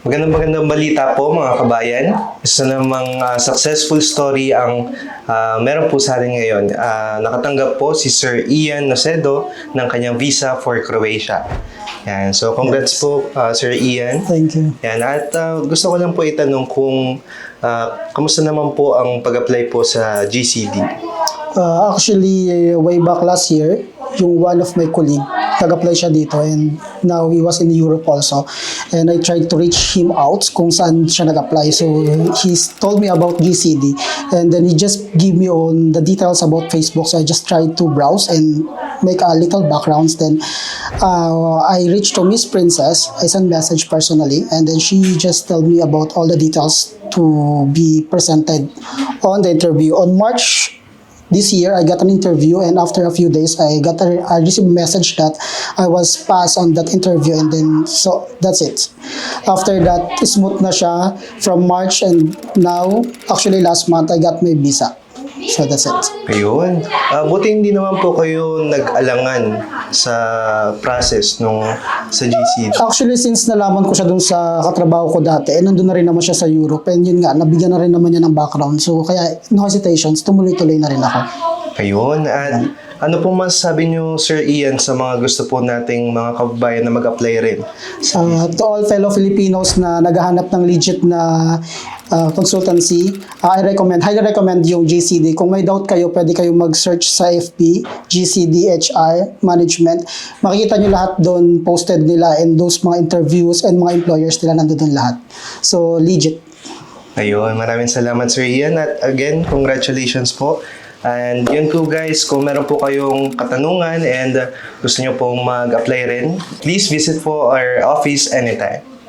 Magandang balita po mga kabayan. Isa namang successful story ang meron po sa atin ngayon. Nakatanggap po si Sir Ian Nocedo ng kanyang visa for Croatia. Yan. So congrats po Sir Ian. Thank you. Yan. At gusto ko lang po itanong kung kamusta naman po ang pag-apply po sa GCD? Actually, way back last year, yung one of my colleague, nag-apply siya dito and now he was in Europe also. And I tried to reach him out kung saan siya nag-apply. So he told me about GCD and then he just gave me on the details about Facebook. So I just tried to browse and make a little backgrounds. Then I reached to Miss Princess. I sent message personally and then she just told me about all the details to be presented on the interview. On March this year, I got an interview and after a few days, I received a message that I was passed on that interview and then, so that's it. After that, smooth na siya from March and now, actually last month, I got my visa. So that's it. Ayun. Buti hindi naman po kayo nag-alangan sa process sa GCD. Actually, since nalaman ko siya dun sa katrabaho ko dati, nandun na rin naman siya sa Europe and yun nga, nabigyan na rin naman niya ng background. So kaya, no hesitations, tumuloy-tuloy na rin ako. Ayun. At ano po masasabi niyo, Sir Ian, sa mga gusto po nating mga kababayan na mag-apply rin? To all fellow Filipinos na naghahanap ng legit na consultancy, highly recommend yung GCD. Kung may doubt kayo, pwede kayong mag-search sa FB, GCD HR Management. Makikita nyo lahat doon, posted nila and those mga interviews and mga employers nila nandun lahat. So, legit. Ayun, maraming salamat Sir Ian at again, congratulations po. And yun po guys, kung meron po kayong katanungan and gusto nyo pong mag-apply rin, please visit po our office anytime.